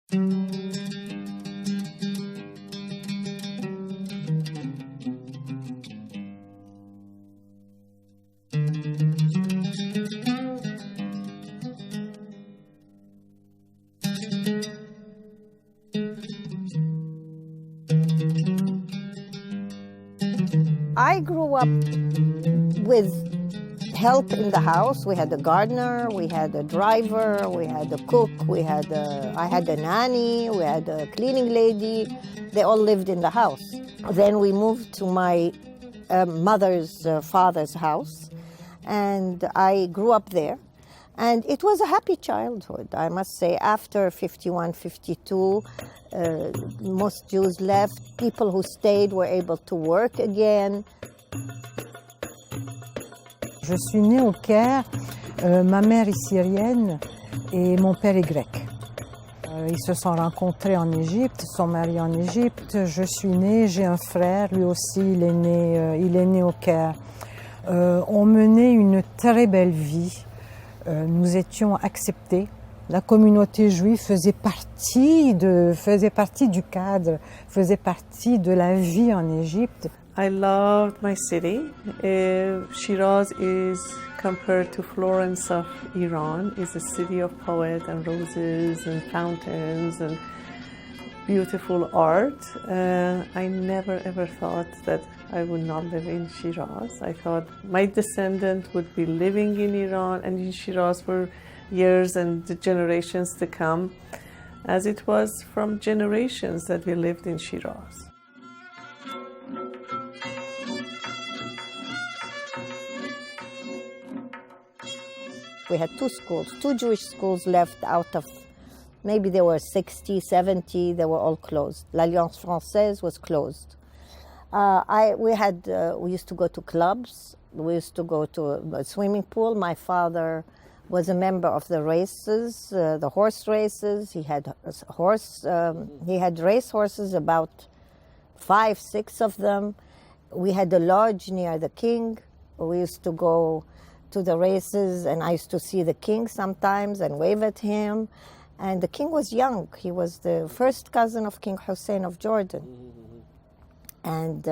I grew up with help in the house. We had a gardener, we had a driver, we had a cook, I had a nanny, we had a cleaning lady. They all lived in the house. Then we moved to my mother's father's house, and I grew up there. And it was a happy childhood, I must say. After 51, 52, most Jews left. People who stayed were able to work again. Je suis née au Caire, ma mère est syrienne et mon père est grec. Ils se sont rencontrés en Égypte, ils sont mariés en Égypte. Je suis née, j'ai un frère, lui aussi il est né au Caire. On menait une très belle vie. Nous étions acceptés. La communauté juive faisait partie du cadre, faisait partie de la vie en Égypte. I loved my city. Shiraz is, compared to Florence of Iran, is a city of poets and roses and fountains and beautiful art. I never ever thought that I would not live in Shiraz. I thought my descendant would be living in Iran and in Shiraz for years and the generations to come, as it was from generations that we lived in Shiraz. We had two Jewish schools left out of, maybe there were 60, 70, they were all closed. L'Alliance Française was closed. We used to go to clubs, we used to go to a swimming pool. My father was a member of the races, the horse races. He had race horses, about 5, 6 of them. We had a lodge near the king. We used to go to the races, and I used to see the king sometimes and wave at him. And the king was young. He was the first cousin of King Hussein of Jordan. And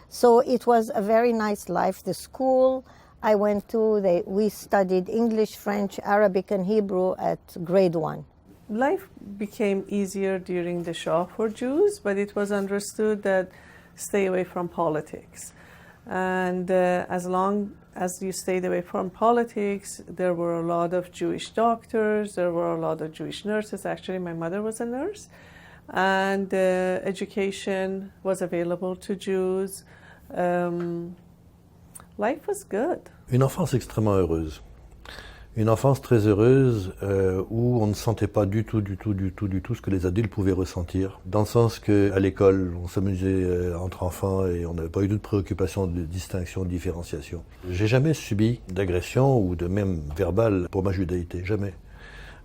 so it was a very nice life. The school I went to, we studied English, French, Arabic, and Hebrew at grade 1. Life became easier during the Shah for Jews, but it was understood that stay away from politics. And as long as you stayed away from politics, there were a lot of Jewish doctors, there were a lot of Jewish nurses. Actually, my mother was a nurse. And education was available to Jews. Life was good. Une enfance extrêmement heureuse. Une enfance très heureuse où on ne sentait pas du tout ce que les adultes pouvaient ressentir. Dans le sens qu'à l'école, on s'amusait entre enfants et on n'avait pas eu de préoccupation de distinction, de différenciation. J'ai jamais subi d'agression ou de même verbale pour ma judaïté, jamais.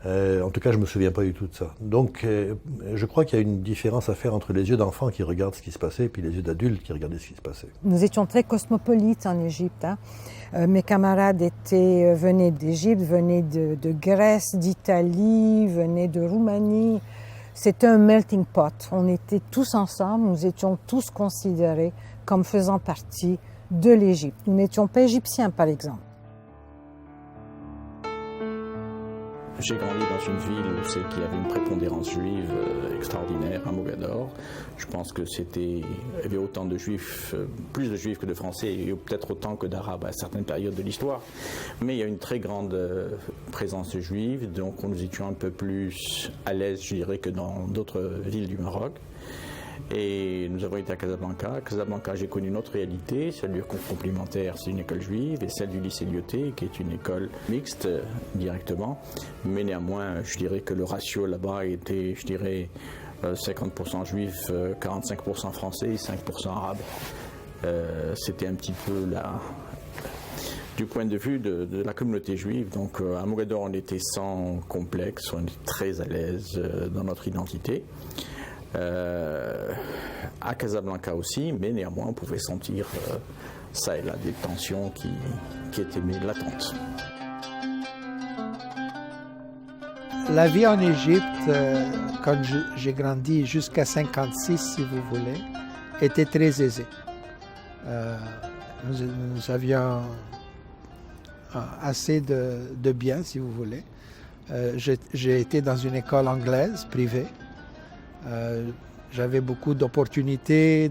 En tout cas, je ne me souviens pas du tout de ça. Donc, je crois qu'il y a une différence à faire entre les yeux d'enfants qui regardent ce qui se passait et puis les yeux d'adultes qui regardaient ce qui se passait. Nous étions très cosmopolites en Égypte. Mes camarades venaient d'Égypte, venaient de Grèce, d'Italie, venaient de Roumanie. C'était un melting pot. On était tous ensemble, nous étions tous considérés comme faisant partie de l'Égypte. Nous n'étions pas égyptiens, par exemple. J'ai grandi dans une ville où qui avait une prépondérance juive extraordinaire, à Mogador. Je pense que il y avait autant de juifs, plus de juifs que de français, et peut-être autant que d'arabes à certaines périodes de l'histoire. Mais il y a une très grande présence juive, donc nous étions un peu plus à l'aise, je dirais, que dans d'autres villes du Maroc. Et nous avons été à Casablanca. À Casablanca, j'ai connu une autre réalité, celle du cours complémentaire, c'est une école juive, et celle du lycée Lyoté, qui est une école mixte directement. Mais néanmoins, je dirais que le ratio là-bas était, 50% juifs, 45% français et 5% arabes. C'était un petit peu du point de vue de la communauté juive. Donc à Mogador, on était sans complexe, on était très à l'aise dans notre identité. À Casablanca aussi, mais néanmoins on pouvait sentir ça et là des tensions qui étaient latentes. La vie en Égypte, quand j'ai grandi jusqu'à 56, si vous voulez, était très aisée. Nous avions assez de biens, si vous voulez. J'ai été dans une école anglaise, privée. J'avais beaucoup d'opportunités,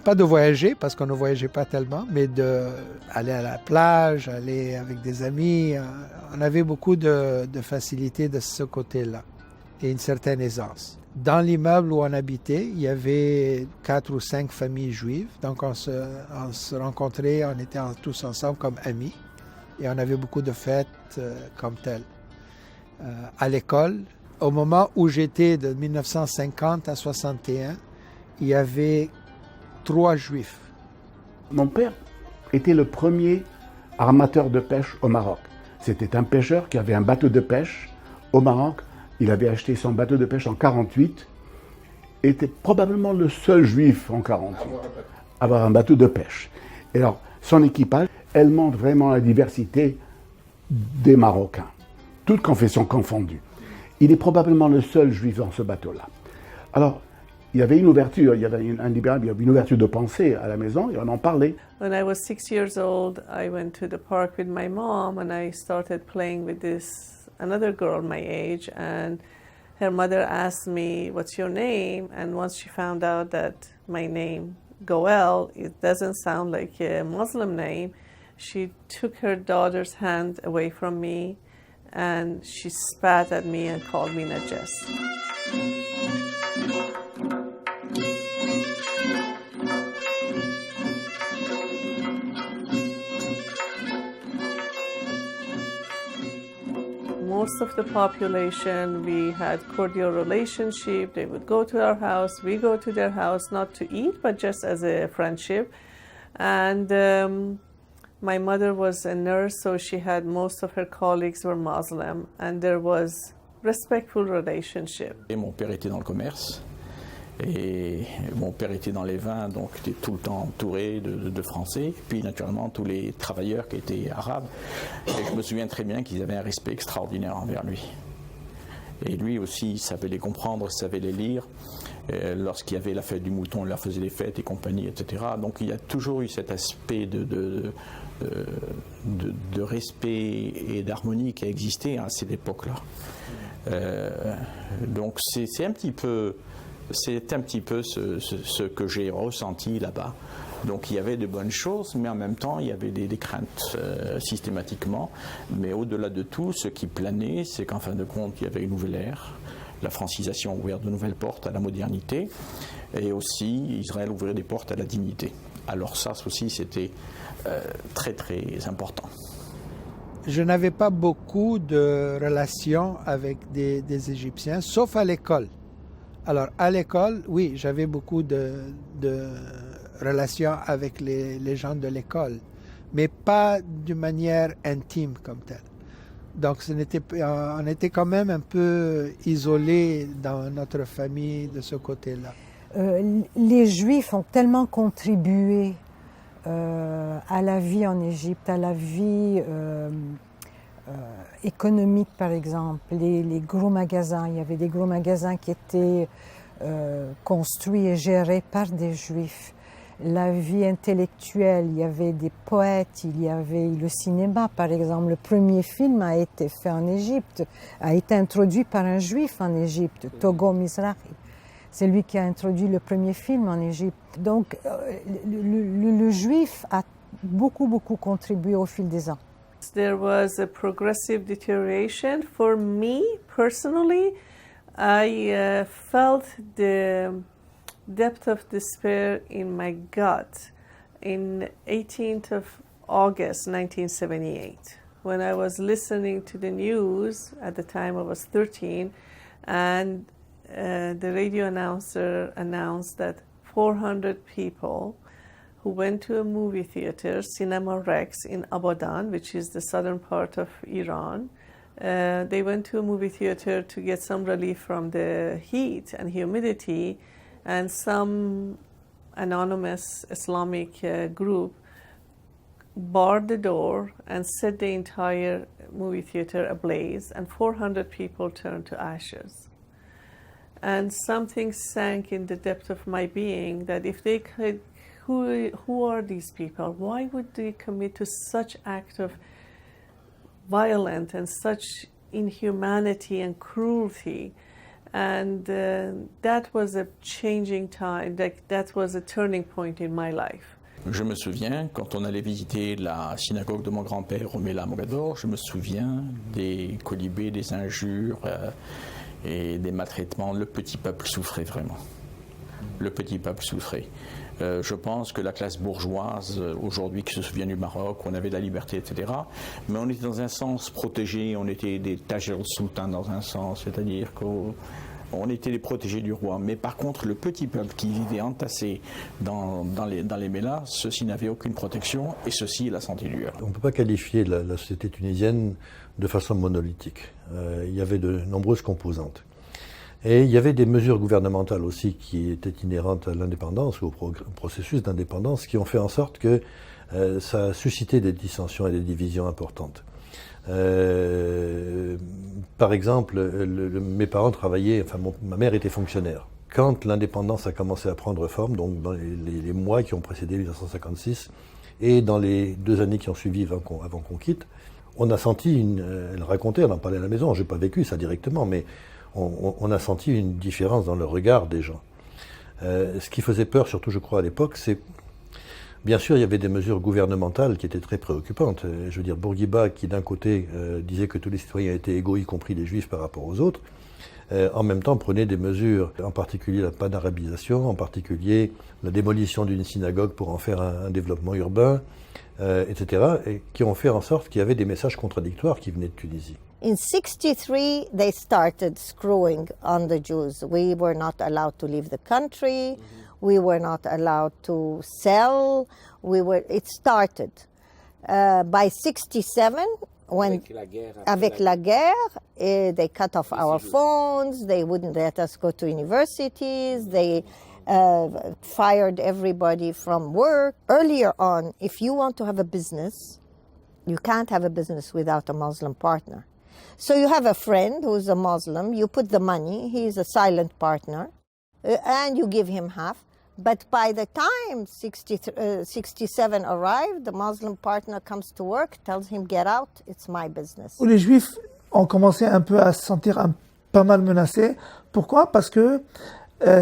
pas de voyager, parce qu'on ne voyageait pas tellement, mais d'aller à la plage, aller avec des amis. On avait beaucoup de facilité de ce côté-là et une certaine aisance. Dans l'immeuble où on habitait, il y avait 4 ou 5 familles juives. Donc on se rencontrait, on était tous ensemble comme amis. Et on avait beaucoup de fêtes comme telles. À l'école, au moment où j'étais de 1950 à 61, il y avait 3 juifs. Mon père était le premier armateur de pêche au Maroc. C'était un pêcheur qui avait un bateau de pêche au Maroc. Il avait acheté son bateau de pêche en 1948. Était probablement le seul juif en 1948 à avoir un bateau de pêche. Et alors, son équipage, elle montre vraiment la diversité des Marocains, toutes confessions confondues. Il est probablement le seul juif dans ce bateau-là. Alors, il y avait une ouverture, il y avait une ouverture de pensée à la maison et on en parlait. When I was 6 years old, I went to the park with my mom and I started playing with another girl my age, and her mother asked me, "What's your name?" And once she found out that my name, Goel, it doesn't sound like a Muslim name, she took her daughter's hand away from me and she spat at me and called me Najas. Most of the population, we had cordial relationship. They would go to our house, we go to their house, not to eat, but just as a friendship. And my mother was a nurse, so she had most of her colleagues were Muslim, and there was respectful relationship. Et mon père était dans le commerce. Et mon père était dans les vins, donc était tout le temps entouré de Français. Puis naturellement tous les travailleurs qui étaient arabes. Et je me souviens très bien qu'ils avaient un respect extraordinaire envers lui. Et lui aussi, il savait les comprendre, il savait les lire. Lorsqu'il y avait la fête du mouton, il leur faisait les fêtes et compagnie, etc. Donc il y a toujours eu cet aspect de respect et d'harmonie qui a existé à cette époque-là. Donc c'est un petit peu ce que j'ai ressenti là-bas. Donc il y avait de bonnes choses, mais en même temps il y avait des craintes systématiquement. Mais au-delà de tout, ce qui planait, c'est qu'en fin de compte, il y avait une nouvelle ère. La francisation ouvrait de nouvelles portes à la modernité, et aussi Israël ouvrait des portes à la dignité. Alors ça aussi, c'était très très important. Je n'avais pas beaucoup de relations avec des Égyptiens, sauf à l'école. Alors, à l'école, oui, j'avais beaucoup de relations avec les gens de l'école, mais pas d'une manière intime comme telle. Donc, on était quand même un peu isolés dans notre famille de ce côté-là. Les Juifs ont tellement contribué à la vie en Égypte, à la vie économique par exemple, les gros magasins. Il y avait des gros magasins qui étaient construits et gérés par des Juifs. La vie intellectuelle, il y avait des poètes, il y avait le cinéma par exemple. Le premier film a été fait en Égypte, a été introduit par un Juif en Égypte, Togo Mizrahi. C'est lui qui a introduit le premier film en Égypte. Donc le Juif a beaucoup contribué au fil des ans. There was a progressive deterioration. For me personally, I felt the depth of despair in my gut in 18th of August 1978 when I was listening to the news. At the time I was 13, and the radio announcer announced that 400 people who went to a movie theater, Cinema Rex in Abadan, which is the southern part of Iran. They went to a movie theater to get some relief from the heat and humidity, and some anonymous Islamic group barred the door and set the entire movie theater ablaze, and 400 people turned to ashes. And something sank in the depth of my being that if they could, who are these people? Why would they commit to such act of violence and such inhumanity and cruelty? And that was a changing time, that was a turning point in my life. Je me souviens, quand on allait visiter la synagogue de mon grand-père au Mela Mogador, je me souviens des colibés, des injures et des maltraitements. Le petit peuple souffrait vraiment. Le petit peuple souffrait. Je pense que la classe bourgeoise, aujourd'hui, qui se souvient du Maroc, où on avait de la liberté, etc., mais on était dans un sens protégé, on était des Tajir sultan dans un sens, c'est-à-dire qu'on était les protégés du roi. Mais par contre, le petit peuple qui vivait entassé dans les mélas, ceux-ci n'avaient aucune protection, et ceux-ci la sentaient dure. On ne peut pas qualifier la société tunisienne de façon monolithique. Il y avait de nombreuses composantes. Et il y avait des mesures gouvernementales aussi qui étaient inhérentes à l'indépendance ou au processus d'indépendance qui ont fait en sorte que ça a suscité des dissensions et des divisions importantes. Par exemple, mes parents travaillaient, ma mère était fonctionnaire. Quand l'indépendance a commencé à prendre forme, donc dans les mois qui ont précédé 1956 et dans les 2 années qui ont suivi avant qu'on quitte, on a senti elle racontait, on en parlait à la maison, je n'ai pas vécu ça directement, mais on a senti une différence dans le regard des gens. Ce qui faisait peur, surtout je crois à l'époque, c'est, bien sûr, il y avait des mesures gouvernementales qui étaient très préoccupantes. Je veux dire, Bourguiba, qui d'un côté disait que tous les citoyens étaient égaux, y compris les juifs par rapport aux autres, en même temps prenait des mesures, en particulier la panarabisation, en particulier la démolition d'une synagogue pour en faire un développement urbain, etc., et qui ont fait en sorte qu'il y avait des messages contradictoires qui venaient de Tunisie. In 63, they started screwing on the Jews. We were not allowed to leave the country. We were not allowed to sell. It started. By 67, when avec la guerre, they cut off our phones. They wouldn't let us go to universities. They fired everybody from work. Earlier on, if you want to have a business, you can't have a business without a Muslim partner. So you have a friend who's a Muslim, you put the money, he's a silent partner, and you give him half. But by the time 67 arrived, the Muslim partner comes to work, tells him, get out, it's my business. Les Juifs ont commencé un peu à se sentir pas mal menacés. Pourquoi? Parce que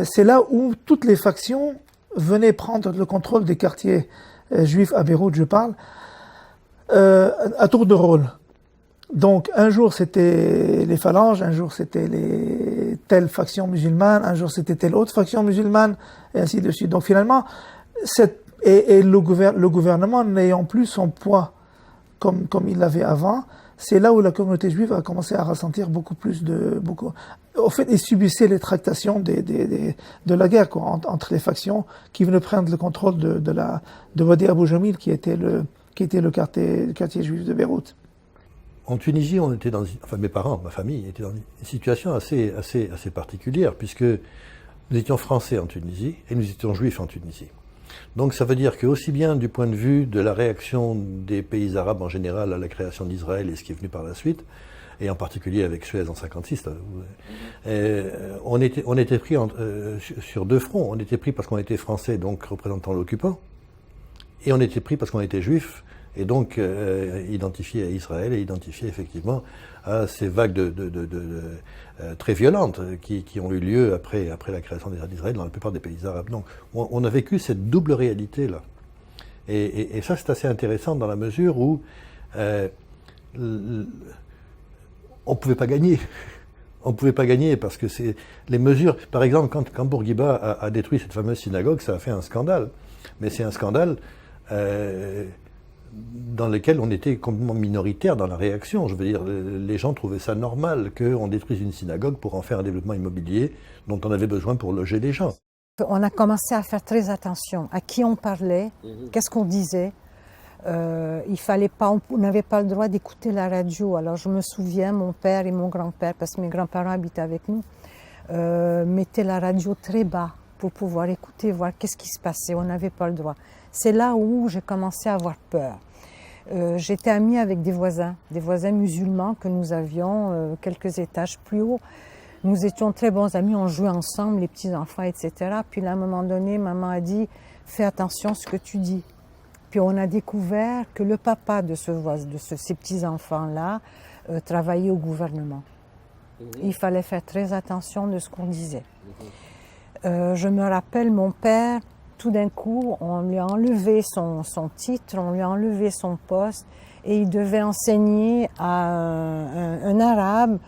c'est là où toutes les factions venaient prendre le contrôle des quartiers juifs à Beyrouth, je parle, à tour de rôle. Donc un jour c'était les phalanges, un jour c'était telle faction musulmane, un jour c'était telle autre faction musulmane, et ainsi de suite. Donc finalement, le gouvernement n'ayant plus son poids comme il l'avait avant, c'est là où la communauté juive a commencé à ressentir beaucoup plus au fait, ils subissaient les tractations de la guerre, quoi, entre les factions qui venaient prendre le contrôle de Wadi Abou Jamil, qui était le quartier juif de Beyrouth. En Tunisie, on était mes parents, ma famille, étaient dans une situation assez particulière, puisque nous étions français en Tunisie et nous étions juifs en Tunisie. Donc ça veut dire que aussi bien du point de vue de la réaction des pays arabes en général à la création d'Israël et ce qui est venu par la suite, et en particulier avec Suez en 1956, on était pris sur 2 fronts. On était pris parce qu'on était français, donc représentant l'occupant, et on était pris parce qu'on était juif, et donc identifié à Israël et identifié effectivement à ces vagues très violentes qui ont eu lieu après la création d'Israël dans la plupart des pays arabes. Donc on a vécu cette double réalité-là. Et ça c'est assez intéressant dans la mesure où on ne pouvait pas gagner. On ne pouvait pas gagner parce que les mesures... Par exemple, quand Bourguiba a détruit cette fameuse synagogue, ça a fait un scandale. Mais c'est un scandale... dans lequel on était complètement minoritaire dans la réaction. Je veux dire, les gens trouvaient ça normal qu'on détruise une synagogue pour en faire un développement immobilier dont on avait besoin pour loger les gens. On a commencé à faire très attention à qui on parlait, qu'est-ce qu'on disait. Il fallait pas, on n'avait pas le droit d'écouter la radio. Alors je me souviens, mon père et mon grand-père, parce que mes grands-parents habitaient avec nous, mettaient la radio très bas pour pouvoir écouter, voir qu'est-ce qui se passait. On n'avait pas le droit. C'est là où j'ai commencé à avoir peur. J'étais amie avec des voisins musulmans que nous avions quelques étages plus haut. Nous étions très bons amis, on jouait ensemble, les petits-enfants, etc. Puis là, à un moment donné, maman a dit « Fais attention à ce que tu dis ». Puis on a découvert que le papa de ces petits-enfants-là travaillait au gouvernement. Il fallait faire très attention de ce qu'on disait. Je me rappelle, mon père, tout d'un coup, on lui a enlevé son titre, on lui a enlevé son poste et il devait enseigner à un arabe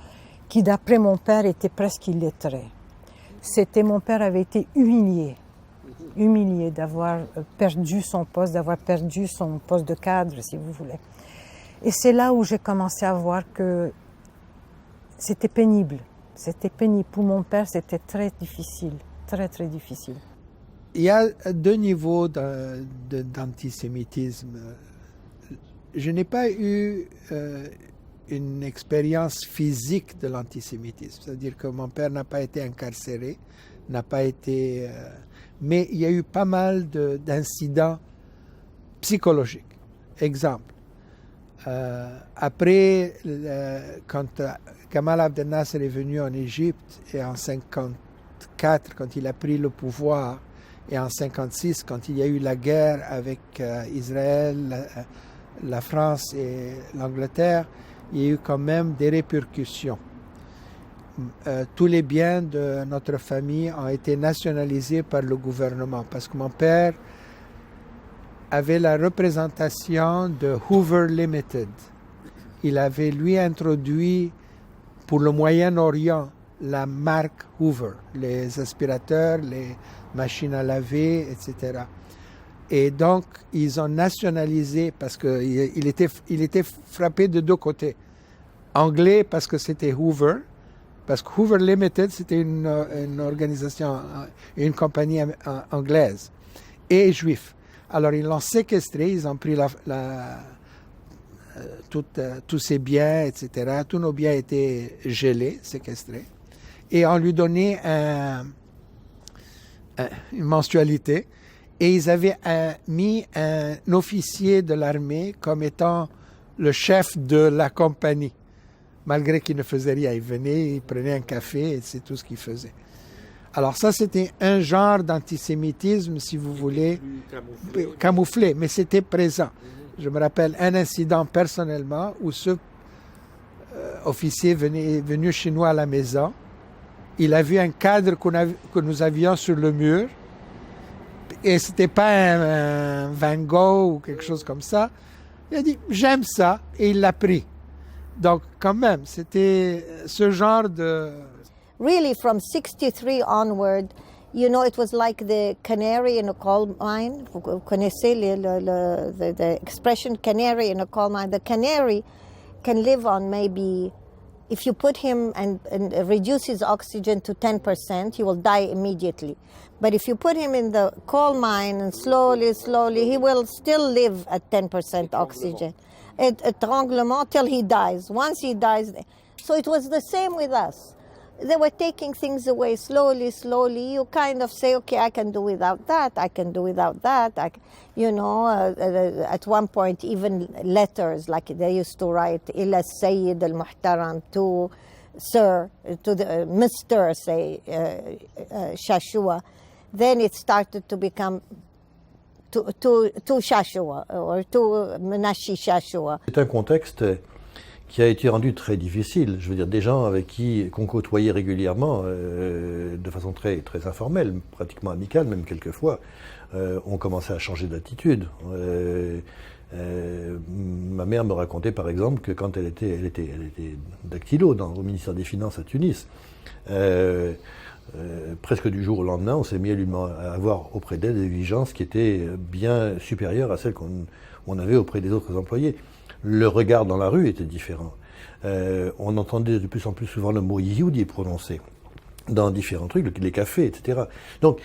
qui, d'après mon père, était presque illettré. Mon père avait été humilié d'avoir perdu son poste, d'avoir perdu son poste de cadre, si vous voulez. Et c'est là où j'ai commencé à voir que c'était pénible. C'était pénible. Pour mon père, c'était très difficile, très, très difficile. Il y a deux niveaux d'antisémitisme. Je n'ai pas eu une expérience physique de l'antisémitisme. C'est-à-dire que mon père n'a pas été incarcéré, n'a pas été... mais il y a eu pas mal d'incidents psychologiques. Exemple, après, quand Gamal Abdel Nasser est venu en Égypte, et en 1954, quand il a pris le pouvoir, et en 1956, quand il y a eu la guerre avec Israël, la France et l'Angleterre, il y a eu quand même des répercussions. Tous les biens de notre famille ont été nationalisés par le gouvernement parce que mon père avait la représentation de Hoover Limited. Il avait lui introduit pour le Moyen-Orient la marque Hoover, les aspirateurs, les machines à laver, etc. Et donc, ils ont nationalisé parce qu'il était frappé de deux côtés. Anglais parce que c'était Hoover, parce que Hoover Limited, c'était une organisation, une compagnie anglaise, et juif. Alors, ils l'ont séquestré, ils ont pris tous ses biens, etc. Tous nos biens étaient gelés, séquestrés. Et on lui donnait une mensualité. Et ils avaient mis un officier de l'armée comme étant le chef de la compagnie. Malgré qu'il ne faisait rien. Il venait, il prenait un café et c'est tout ce qu'il faisait. Alors ça, c'était un genre d'antisémitisme, si vous voulez, camouflé, mais c'était présent. Je me rappelle un incident personnellement où ce officier est venu chez nous à la maison. Il a vu un cadre que nous avions sur le mur. Et ce n'était pas un Van Gogh ou quelque chose comme ça. Il a dit « j'aime ça » et il l'a pris. Donc quand même, c'était ce genre de... Really, from 63 onward, you know, it was like the canary in a coal mine. Vous connaissez the expression canary in a coal mine? The canary can live on maybe... If you put him and reduce his oxygen to 10%, he will die immediately. But if you put him in the coal mine and slowly, he will still live at 10% oxygen. Étranglement till he dies. Once he dies, so it was the same with us. They were taking things away slowly. You kind of say, okay, I can do without that. At one point, even letters, like they used to write, Ila Sayyid al-Muhtaram, to Sir, to the Mr., say, Shashua. Then it started to become to Shashua, or to Menashi Shashua. C'est un contexte qui a été rendu très difficile. Je veux dire, des gens avec qu'on côtoyait régulièrement, de façon très, très informelle, pratiquement amicale, même quelquefois, ont commencé à changer d'attitude. Ma mère me racontait par exemple que quand elle était dactylo au ministère des Finances à Tunis, presque du jour au lendemain, on s'est mis à avoir auprès d'elle des exigences qui étaient bien supérieures à celles qu'on avait auprès des autres employés. Le regard dans la rue était différent. On entendait de plus en plus souvent le mot Yehudi prononcé dans différents trucs, les cafés, etc. Donc,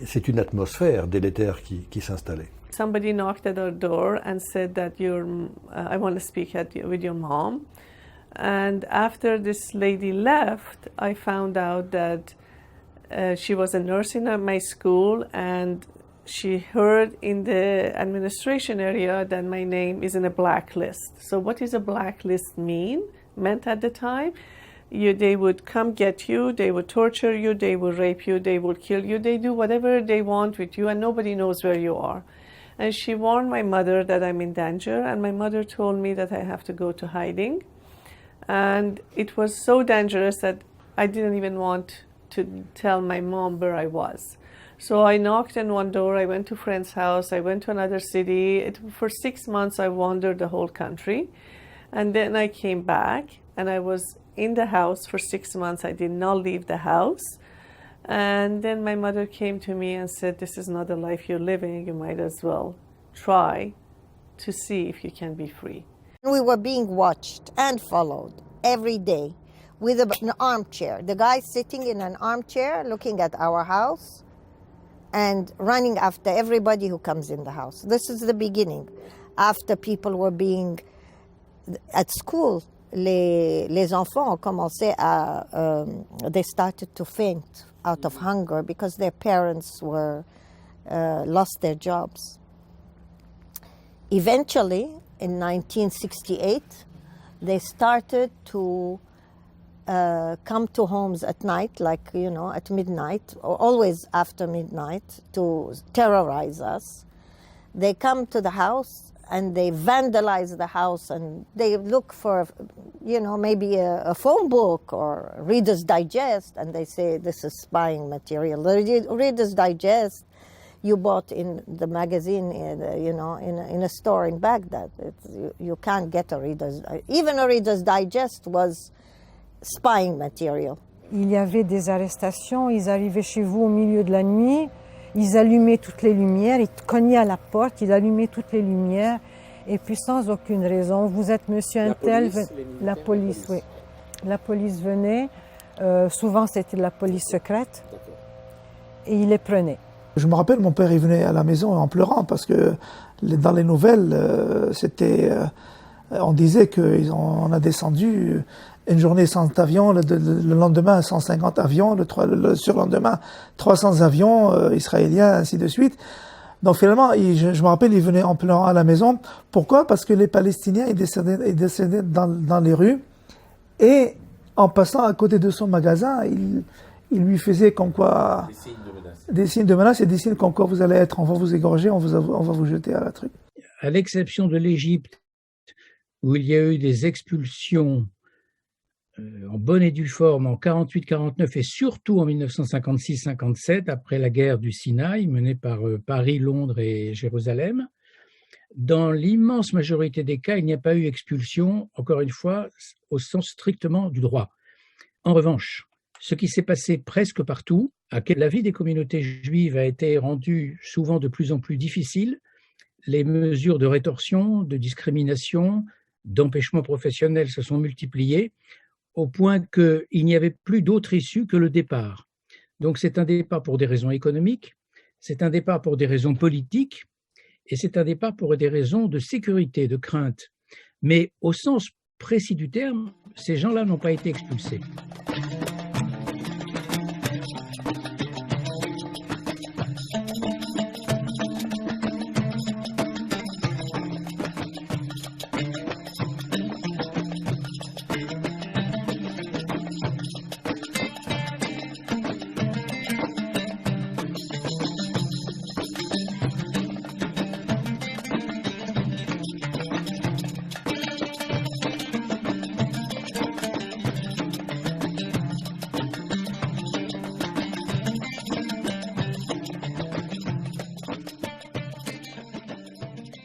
c'est une atmosphère délétère qui s'installait. Somebody knocked at our door and said that I want to speak with your mom. And after this lady left, I found out that she was a nurse in my school, and she heard in the administration area that my name is in a blacklist. So what is a blacklist meant at the time? They would come get you, they would torture you, they would rape you, they would kill you, they do whatever they want with you and nobody knows where you are. And she warned my mother that I'm in danger, and my mother told me that I have to go to hiding. And it was so dangerous that I didn't even want to tell my mom where I was. So I knocked on one door, I went to a friend's house, I went to another city. For 6 months I wandered the whole country. And then I came back and I was in the house for 6 months. I did not leave the house. And then my mother came to me and said, this is not the life you're living. You might as well try to see if you can be free. We were being watched and followed every day with an armchair. The guy sitting in an armchair looking at our house and running after everybody who comes in the house. This is the beginning. After people were being at school, les enfants ont commencé à, they started to faint out of hunger because their parents were lost their jobs. Eventually, in 1968, they started to come to homes at night, like, at midnight, or always after midnight, to terrorize us. They come to the house and they vandalize the house and they look for, maybe a phone book or Reader's Digest, and they say this is spying material. The Reader's Digest you bought in the magazine, in a store in Baghdad. You can't get even a Reader's Digest was spying material. Il y avait des arrestations, ils arrivaient chez vous au milieu de la nuit, ils allumaient toutes les lumières, ils cognaient à la porte, ils allumaient toutes les lumières, et puis sans aucune raison. Vous êtes monsieur Untel, la police, oui. La police venait, souvent c'était de la police secrète, et ils les prenaient. Je me rappelle, mon père, il venait à la maison en pleurant parce que dans les nouvelles, on disait qu'on a descendu une journée sans avion, le lendemain 150 avions, le surlendemain 300 avions israéliens, ainsi de suite. Donc finalement, je me rappelle, il venait en pleurant à la maison. Pourquoi? Parce que les Palestiniens, ils descendaient dans les rues et en passant à côté de son magasin, ils lui faisaient comme quoi... Des signes de menace et des signes comme quoi on va vous égorger, on va vous jeter à la truc. À l'exception de l'Égypte, où il y a eu des expulsions en bonne et due forme en 48-49 et surtout en 1956-57, après la guerre du Sinaï menée par Paris, Londres et Jérusalem, dans l'immense majorité des cas, il n'y a pas eu expulsion, encore une fois, au sens strictement du droit. En revanche, ce qui s'est passé presque partout, la vie des communautés juives a été rendue souvent de plus en plus difficile. Les mesures de rétorsion, de discrimination, d'empêchement professionnel se sont multipliées au point qu'il n'y avait plus d'autre issue que le départ. Donc c'est un départ pour des raisons économiques, c'est un départ pour des raisons politiques et c'est un départ pour des raisons de sécurité, de crainte. Mais au sens précis du terme, ces gens-là n'ont pas été expulsés.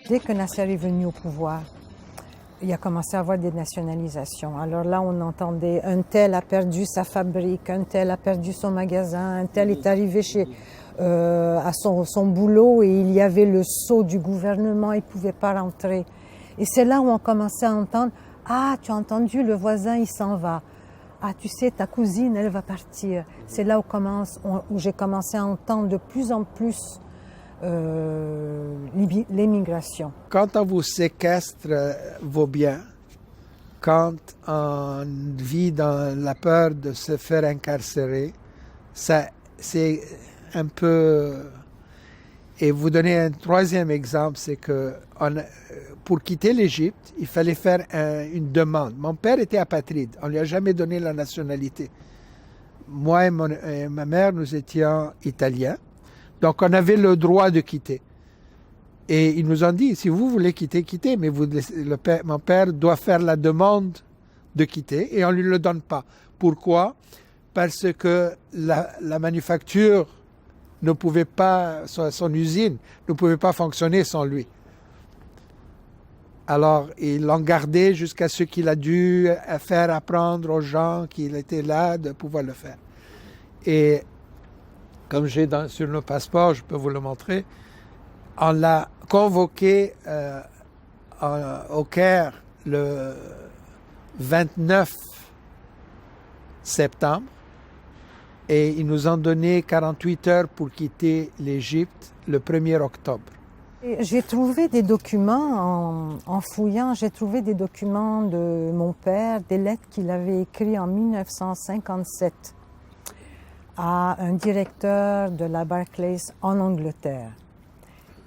Dès que Nasser est venu au pouvoir, il a commencé à avoir des nationalisations. Alors là, on entendait un tel a perdu sa fabrique, un tel a perdu son magasin, un tel est arrivé à son boulot et il y avait le sceau du gouvernement, il ne pouvait pas rentrer. Et c'est là où on commençait à entendre « Ah, tu as entendu, le voisin, il s'en va. Ah, tu sais, ta cousine, elle va partir. » C'est là où j'ai commencé à entendre de plus en plus l'émigration. Quand on vous séquestre vos biens, quand on vit dans la peur de se faire incarcérer, c'est un peu Et vous donner un troisième exemple, c'est que pour quitter l'Égypte, il fallait faire une demande. Mon père était apatride, on ne lui a jamais donné la nationalité. Moi et ma mère, nous étions italiens, donc on avait le droit de quitter. Et ils nous ont dit, si vous voulez quitter, quittez, mais mon père doit faire la demande de quitter et on ne lui le donne pas. Pourquoi? Parce que la manufacture ne pouvait pas, son usine ne pouvait pas fonctionner sans lui. Alors, ils l'ont gardé jusqu'à ce qu'il a dû faire apprendre aux gens qu'il était là de pouvoir le faire. Et comme j'ai sur le passeport, je peux vous le montrer, on l'a convoqué au Caire le 29 septembre et ils nous ont donné 48 heures pour quitter l'Égypte le 1er octobre. J'ai trouvé des documents, en fouillant, j'ai trouvé des documents de mon père, des lettres qu'il avait écrites en 1957 à un directeur de la Barclays en Angleterre,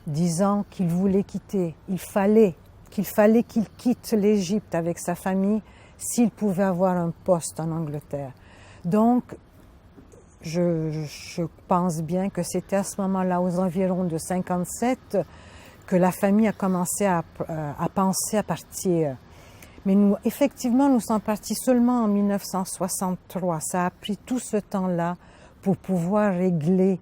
disant qu'il voulait quitter, qu'il fallait qu'il quitte l'Égypte avec sa famille s'il pouvait avoir un poste en Angleterre. Donc, je pense bien que c'était à ce moment-là, aux environs de 57, que la famille a commencé à penser à partir. Mais nous, effectivement, nous sommes partis seulement en 1963. Ça a pris tout ce temps-là pour pouvoir régler,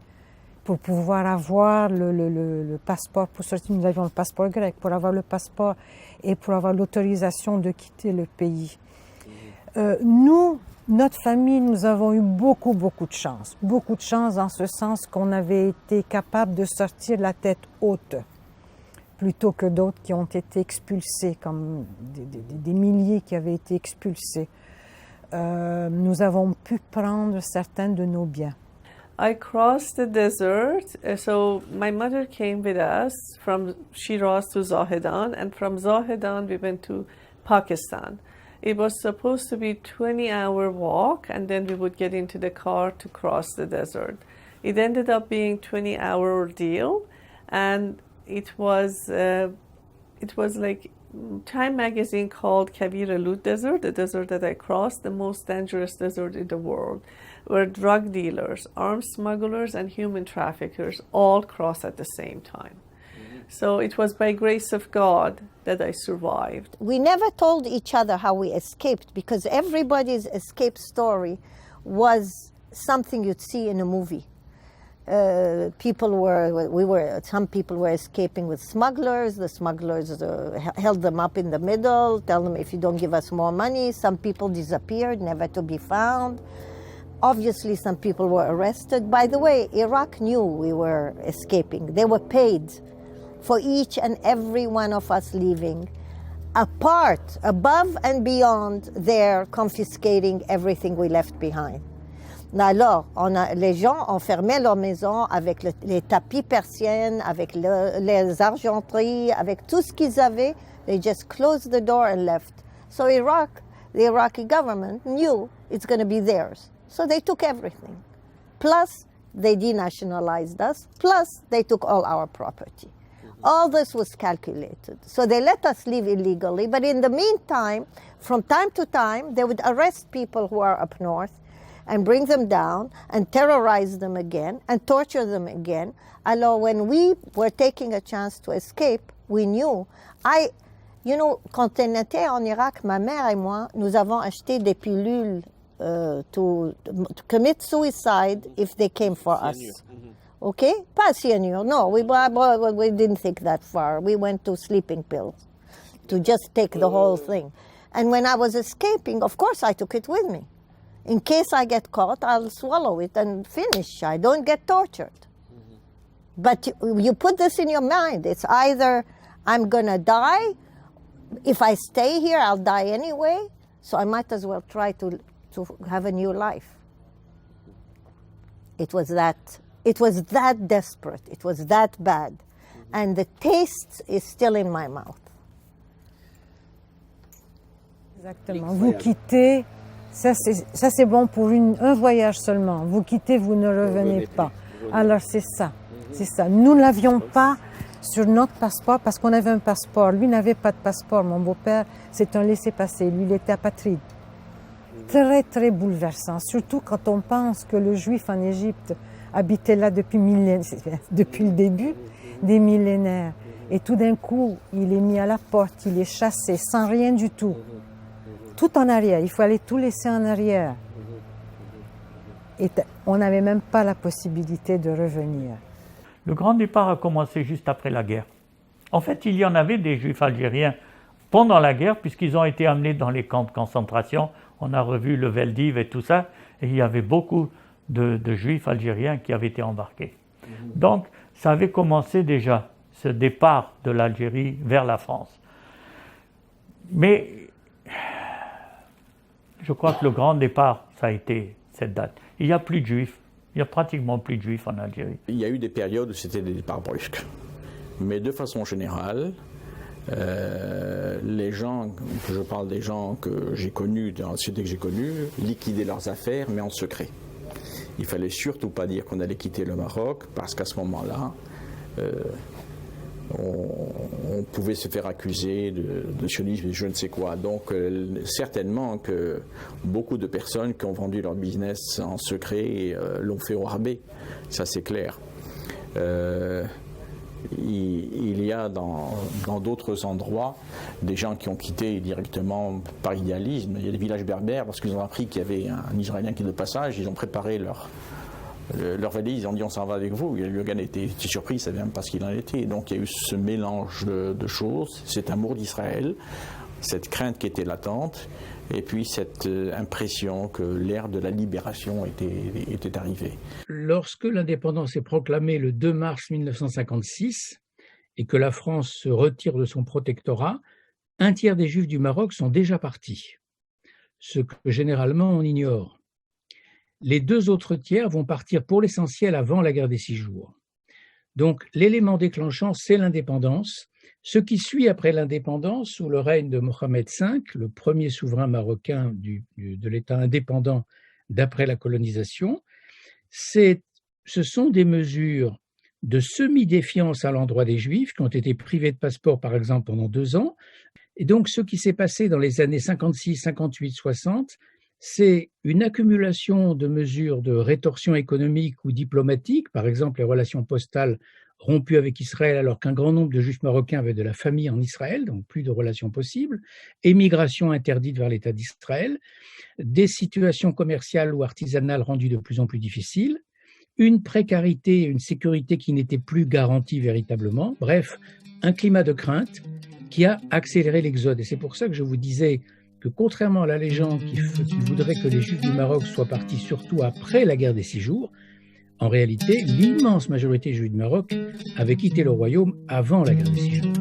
pour pouvoir avoir le passeport, pour sortir, nous avions le passeport grec, pour avoir le passeport et pour avoir l'autorisation de quitter le pays. Nous, notre famille, nous avons eu beaucoup de chance. Beaucoup de chance en ce sens qu'on avait été capable de sortir la tête haute, plutôt que d'autres qui ont été expulsés, comme des milliers qui avaient été expulsés. Nous avons pu prendre certains de nos biens. I crossed the desert, so my mother came with us from Shiraz to Zahedan, and from Zahedan we went to Pakistan. It was supposed to be a 20-hour walk, and then we would get into the car to cross the desert. It ended up being a 20-hour ordeal, and it was like Time magazine called Kabir Alud Desert, the desert that I crossed, the most dangerous desert in the world, where drug dealers, arms smugglers, and human traffickers all cross at the same time. So it was by grace of God that I survived. We never told each other how we escaped because everybody's escape story was something you'd see in a movie. Some people were escaping with smugglers. The smugglers held them up in the middle, tell them if you don't give us more money. Some people disappeared, never to be found. Obviously, some people were arrested. By the way, Iraq knew we were escaping. They were paid for each and every one of us leaving, apart, above and beyond their confiscating everything we left behind. Alors, les gens ont fermé leur maison avec les tapis persiennes, avec les argenteries, avec tout ce qu'ils avaient. They just closed the door and left. So Iraq, the Iraqi government knew it's going to be theirs. So they took everything. Plus, they denationalized us. Plus, they took all our property. All this was calculated. So they let us leave illegally. But in the meantime, from time to time, they would arrest people who are up north and bring them down and terrorize them again and torture them again. Alors, when we were taking a chance to escape, we knew. Quand on était en Irak, ma mère et moi, nous avons acheté des pilules to commit suicide if they came for us. Okay? Pas cyanure, no. We didn't think that far. We went to sleeping pills to just take the whole thing. And when I was escaping, of course I took it with me. In case I get caught, I'll swallow it and finish. I don't get tortured. But you put this in your mind. It's either I'm going to die. If I stay here, I'll die anyway. So I might as well try to have a new life. It was that desperate. It was that bad. And the taste is still in my mouth. Exactement. Vous quittez... Ça, c'est bon pour un voyage seulement. Vous quittez, vous ne revenez pas. Alors, c'est ça. C'est ça. Nous ne l'avions pas sur notre passeport parce qu'on avait un passeport. Lui n'avait pas de passeport. Mon beau-père, c'est un laissez-passer. Lui, il était apatride. Très, très bouleversant. Surtout quand on pense que le juif en Égypte habitait là depuis le début des millénaires. Et tout d'un coup, il est mis à la porte, il est chassé sans rien du tout. Tout en arrière. Il fallait tout laisser en arrière. Et on n'avait même pas la possibilité de revenir. Le grand départ a commencé juste après la guerre. En fait, il y en avait des juifs algériens pendant la guerre, puisqu'ils ont été amenés dans les camps de concentration. On a revu le Veldiv et tout ça, et il y avait beaucoup de juifs algériens qui avaient été embarqués. Donc, ça avait commencé déjà, ce départ de l'Algérie vers la France. Mais je crois que le grand départ, ça a été cette date. Il n'y a plus de juifs. Il n'y a pratiquement plus de juifs en Algérie. Il y a eu des périodes où c'était des départs brusques. Mais de façon générale, les gens, je parle des gens que j'ai connus, dans la société que j'ai connue, liquidaient leurs affaires, mais en secret. Il ne fallait surtout pas dire qu'on allait quitter le Maroc, parce qu'à ce moment-là, on pouvait se faire accuser de sionisme et je ne sais quoi. Donc certainement que beaucoup de personnes qui ont vendu leur business en secret l'ont fait au rabais, ça c'est clair. Il y a dans d'autres endroits des gens qui ont quitté directement par idéalisme. Il y a des villages berbères, parce qu'ils ont appris qu'il y avait un Israélien qui est de passage, ils ont préparé leur valise, ils ont dit on s'en va avec vous. Le gars était surpris, il ne savait même pas ce qu'il en était. Donc il y a eu ce mélange de choses, cet amour d'Israël, cette crainte qui était latente, et puis cette impression que l'ère de la libération était arrivée. Lorsque l'indépendance est proclamée le 2 mars 1956 et que la France se retire de son protectorat, un tiers des Juifs du Maroc sont déjà partis, ce que généralement on ignore. Les 2 autres tiers vont partir pour l'essentiel avant la guerre des 6 jours. Donc l'élément déclenchant, c'est l'indépendance. Ce qui suit après l'indépendance, sous le règne de Mohamed V, le premier souverain marocain de l'État indépendant d'après la colonisation, ce sont des mesures de semi-défiance à l'endroit des Juifs qui ont été privés de passeport, par exemple, pendant 2 ans. Et donc ce qui s'est passé dans les années 56, 58, 60, c'est une accumulation de mesures de rétorsion économique ou diplomatique, par exemple les relations postales rompues avec Israël alors qu'un grand nombre de Juifs marocains avaient de la famille en Israël, donc plus de relations possibles, émigration interdite vers l'État d'Israël, des situations commerciales ou artisanales rendues de plus en plus difficiles, une précarité et une sécurité qui n'étaient plus garanties véritablement, bref, un climat de crainte qui a accéléré l'exode. Et c'est pour ça que je vous disais que contrairement à la légende qui voudrait que les Juifs du Maroc soient partis surtout après la guerre des 6 jours, en réalité, l'immense majorité des Juifs du Maroc avaient quitté le royaume avant la guerre des 6 jours.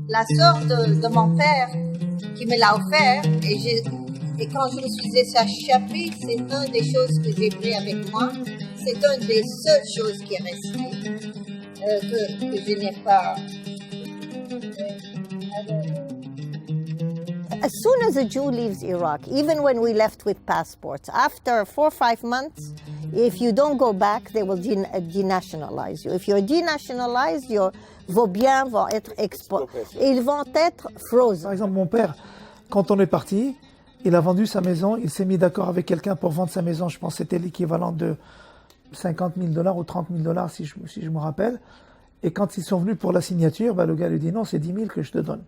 La sœur de mon père qui me l'a offert, et quand je me suis échappée, c'est une des choses que j'ai pris avec moi. C'est une des seules choses qui est restée, que je n'ai pas. As soon as a Jew leaves Iraq, even when we left with passports, after 4 or 5 months, if you don't go back, they will denationalize you. If you're denationalized, vos biens vont être exportés. Ils vont être frozen. Par exemple, mon père, quand on est parti, il a vendu sa maison, il s'est mis d'accord avec quelqu'un pour vendre sa maison. Je pense que c'était l'équivalent de $50 000 ou $30 000 si je me rappelle. Et quand ils sont venus pour la signature, le gars lui dit non, c'est 10 000 que je te donne.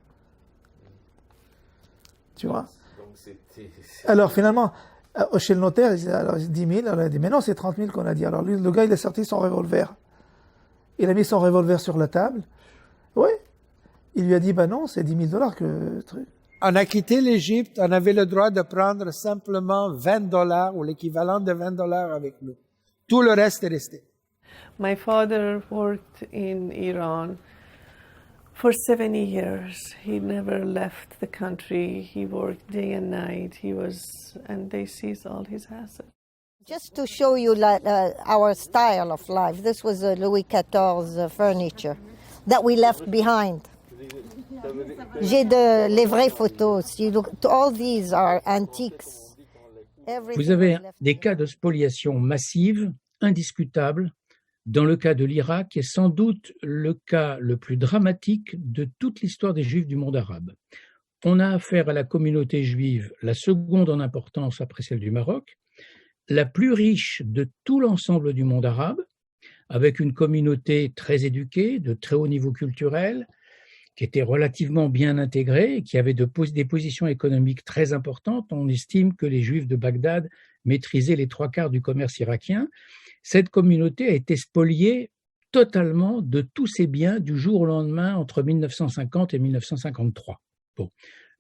Tu vois? Alors finalement, chez le notaire, il dit, alors 10 000, alors il a dit mais non, c'est 30 000 qu'on a dit. Alors lui, le gars, il a sorti son revolver. Il a mis son revolver sur la table. Oui. Il lui a dit non, c'est 10 000 que truc. On a quitté l'Égypte, on avait le droit de prendre simplement $20 ou l'équivalent de $20 avec nous. Tout le reste est resté. My father worked in Iran for 70 years. He never left the country. He worked day and night. And they seized all his assets. Just to show you our style of life, this was a Louis XIV furniture that we left behind. J'ai les vraies photos. All these are antiques. Vous avez des cas de spoliation massive indiscutable dans le cas de l'Irak, qui est sans doute le cas le plus dramatique de toute l'histoire des Juifs du monde arabe. On a affaire à la communauté juive, la seconde en importance après celle du Maroc, la plus riche de tout l'ensemble du monde arabe, avec une communauté très éduquée, de très haut niveau culturel, qui était relativement bien intégrée et qui avait des positions économiques très importantes. On estime que les Juifs de Bagdad maîtrisaient les 3/4 du commerce irakien. Cette communauté a été spoliée totalement de tous ses biens du jour au lendemain entre 1950 et 1953. Bon,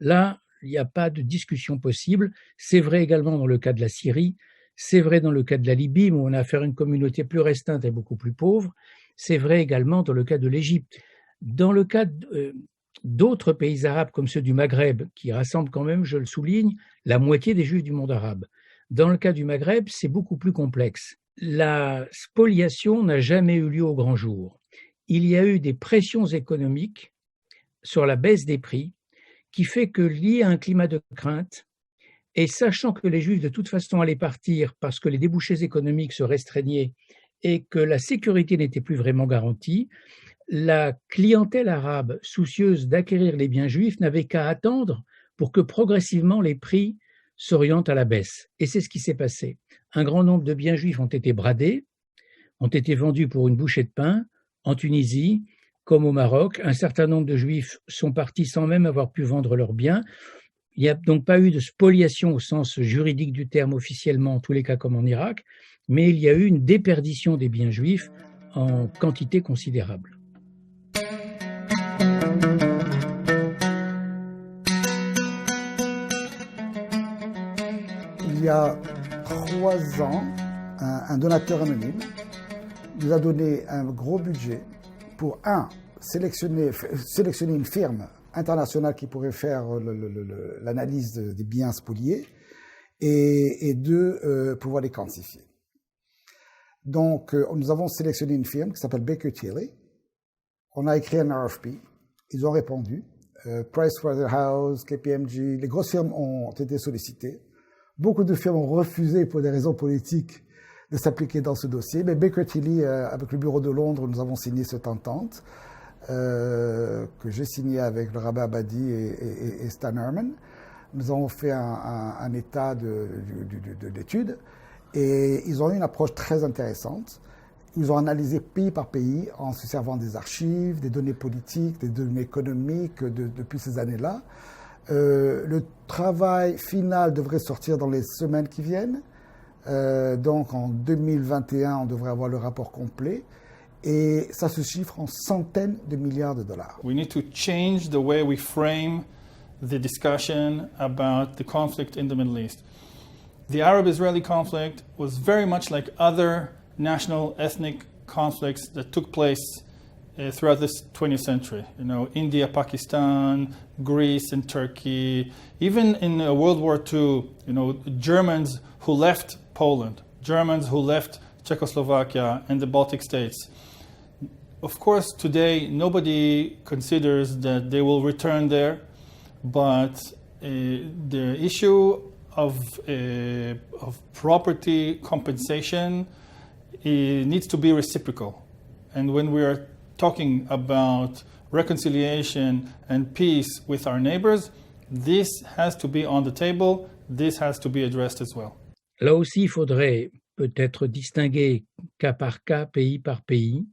là, il n'y a pas de discussion possible. C'est vrai également dans le cas de la Syrie. C'est vrai dans le cas de la Libye, où on a affaire à une communauté plus restreinte et beaucoup plus pauvre. C'est vrai également dans le cas de l'Égypte. Dans le cas d'autres pays arabes comme ceux du Maghreb, qui rassemblent quand même, je le souligne, la moitié des Juifs du monde arabe. Dans le cas du Maghreb, c'est beaucoup plus complexe. La spoliation n'a jamais eu lieu au grand jour. Il y a eu des pressions économiques sur la baisse des prix qui fait que, lié à un climat de crainte, et sachant que les Juifs de toute façon allaient partir parce que les débouchés économiques se restreignaient et que la sécurité n'était plus vraiment garantie, la clientèle arabe soucieuse d'acquérir les biens juifs n'avait qu'à attendre pour que progressivement les prix s'orientent à la baisse. Et c'est ce qui s'est passé. Un grand nombre de biens juifs ont été bradés, ont été vendus pour une bouchée de pain en Tunisie comme au Maroc. Un certain nombre de Juifs sont partis sans même avoir pu vendre leurs biens. Il n'y a donc pas eu de spoliation au sens juridique du terme officiellement, en tous les cas comme en Irak, mais il y a eu une déperdition des biens juifs en quantité considérable. Il y a 3 ans, un donateur anonyme nous a donné un gros budget pour, sélectionner une firme internationale qui pourrait faire l'analyse des biens spoliés et 2, pouvoir les quantifier. Donc, nous avons sélectionné une firme qui s'appelle Baker Tilly. On a écrit un RFP. Ils ont répondu. Pricewaterhouse, KPMG, les grosses firmes ont été sollicitées. Beaucoup de firmes ont refusé pour des raisons politiques de s'appliquer dans ce dossier. Mais Baker Tilly, avec le bureau de Londres, nous avons signé cette entente que j'ai signée avec le rabbin Abadi et Stan Herman. Nous avons fait un état d'études et ils ont eu une approche très intéressante. Ils ont analysé pays par pays en se servant des archives, des données politiques, des données économiques depuis ces années-là. Le travail final devrait sortir dans les semaines qui viennent. Donc en 2021, on devrait avoir le rapport complet. Et ça se chiffre en centaines de milliards de dollars. We need to change the way we frame the discussion about the conflict in the Middle East. The Arab-Israeli conflict was very much like other national ethnic conflicts that took place throughout this 20th century. You know, India, Pakistan, Greece and Turkey. Even in World War II, you know, Germans who left Poland, Germans who left Czechoslovakia and the Baltic states. Of course, today nobody considers that they will return there, but the issue of property compensation needs to be reciprocal. And when we are talking about reconciliation and peace with our neighbors, this has to be on the table, this has to be addressed as well. Là aussi, il faudrait peut-être distinguer cas par cas, pays par pays.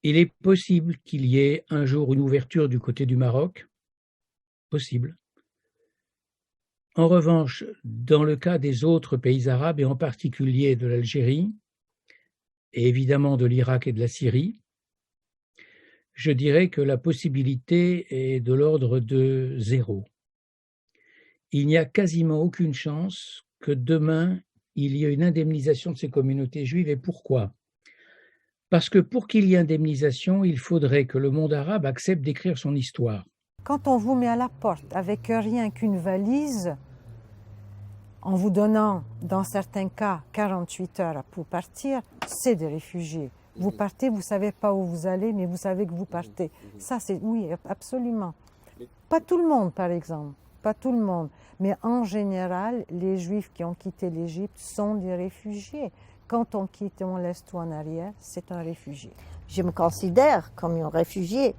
Il est possible qu'il y ait un jour une ouverture du côté du Maroc, possible. En revanche, dans le cas des autres pays arabes, et en particulier de l'Algérie, et évidemment de l'Irak et de la Syrie, je dirais que la possibilité est de l'ordre de 0. Il n'y a quasiment aucune chance que demain, il y ait une indemnisation de ces communautés juives. Et pourquoi ? Parce que pour qu'il y ait indemnisation, il faudrait que le monde arabe accepte d'écrire son histoire. Quand on vous met à la porte avec rien qu'une valise, en vous donnant, dans certains cas, 48 heures pour partir, c'est des réfugiés. Vous partez, vous ne savez pas où vous allez, mais vous savez que vous partez. Ça, c'est oui, absolument. Pas tout le monde, par exemple. pas tout le monde, mais en général, les Juifs qui ont quitté l'Égypte sont des réfugiés. Quand on quitte et on laisse tout en arrière, c'est un réfugié. Je me considère comme un réfugié,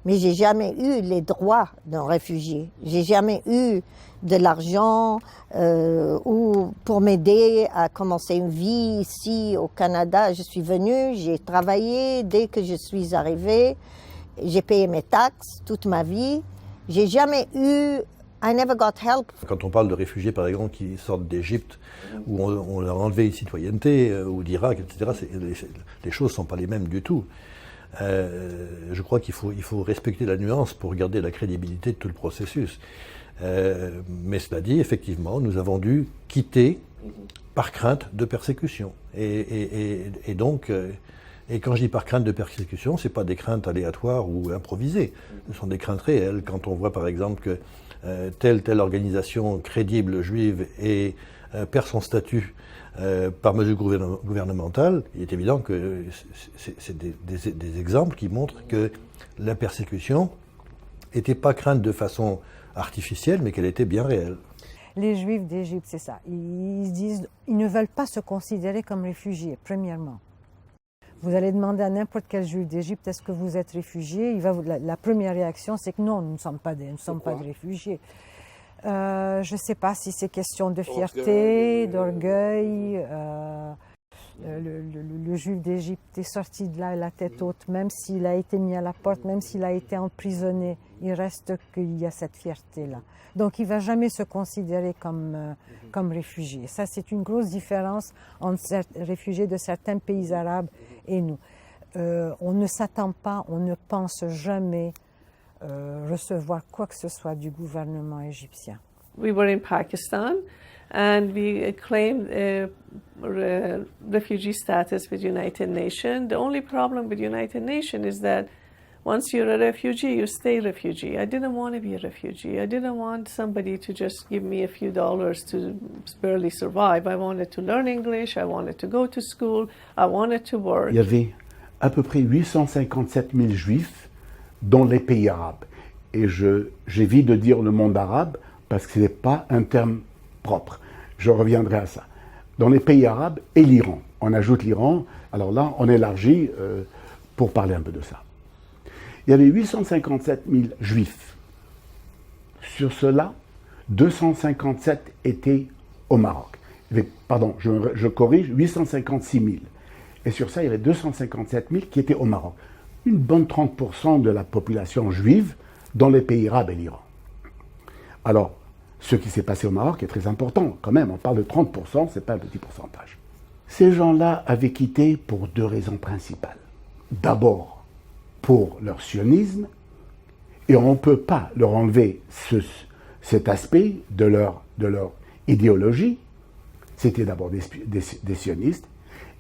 mais j'ai jamais eu les droits d'un réfugié. J'ai jamais eu de l'argent ou pour m'aider à commencer une vie ici au Canada. Je suis venue, j'ai travaillé dès que je suis arrivée, j'ai payé mes taxes toute ma vie. J'ai jamais eu, I never got help. Quand on parle de réfugiés, par exemple, qui sortent d'Égypte, où on leur a enlevé une citoyenneté, ou d'Irak, etc., les choses ne sont pas les mêmes du tout. Je crois qu'il faut respecter la nuance pour garder la crédibilité de tout le processus. Mais cela dit, effectivement, nous avons dû quitter par crainte de persécution. Et donc, quand je dis par crainte de persécution, ce n'est pas des craintes aléatoires ou improvisées. Ce sont des craintes réelles. Quand on voit par exemple que telle organisation crédible juive perd son statut par mesure gouvernementale, il est évident que c'est des exemples qui montrent que la persécution n'était pas crainte de façon artificielle, mais qu'elle était bien réelle. Les Juifs d'Égypte, c'est ça. Ils ne veulent pas se considérer comme réfugiés, premièrement. Vous allez demander à n'importe quel Juif d'Égypte, est-ce que vous êtes réfugié? La première réaction, c'est que non, nous ne sommes pas des réfugiés. Je ne sais pas si c'est question de fierté, d'orgueil. Le Juif d'Égypte est sorti de là la tête haute, même s'il a été mis à la porte, même s'il a été emprisonné, il reste qu'il y a cette fierté-là. Donc il ne va jamais se considérer comme réfugié. Ça, c'est une grosse différence entre réfugiés de certains pays arabes et nous. On ne s'attend pas, on ne pense jamais recevoir quoi que ce soit du gouvernement égyptien. We were in Pakistan and we claimed refugee status with United Nations. The only problem with United Nations is that once you're a refugee, you stay refugee. I didn't want to be a refugee. I didn't want somebody to just give me a few dollars to barely survive. I wanted to learn English. I wanted to go to school. I wanted to work. Il y avait à peu près 857 000 juifs dans les pays arabes. Et j'évite de dire le monde arabe parce que ce n'est pas un terme propre. Je reviendrai à ça. Dans les pays arabes et l'Iran. On ajoute l'Iran. Alors là, on élargit pour parler un peu de ça. Il y avait 857 000 juifs. Sur cela, 257 étaient au Maroc. Pardon, je corrige, 856 000. Et sur ça, il y avait 257 000 qui étaient au Maroc. Une bonne 30% de la population juive dans les pays arabes et l'Iran. Alors, ce qui s'est passé au Maroc est très important. Quand même, on parle de 30%, ce n'est pas un petit pourcentage. Ces gens-là avaient quitté pour deux raisons principales. D'abord, pour leur sionisme, et on ne peut pas leur enlever cet aspect de leur idéologie. C'était d'abord des sionistes,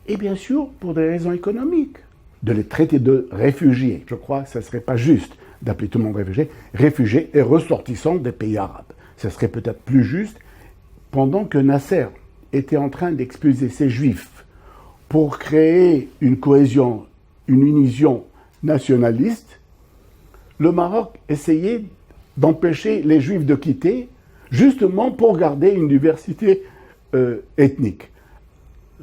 et bien sûr pour des raisons économiques, de les traiter de réfugiés. Je crois que ce ne serait pas juste d'appeler tout le monde réfugiés et ressortissants des pays arabes. Ce serait peut-être plus juste, pendant que Nasser était en train d'expulser ces juifs pour créer une cohésion, une union nationaliste, le Maroc essayait d'empêcher les juifs de quitter, justement pour garder une diversité ethnique.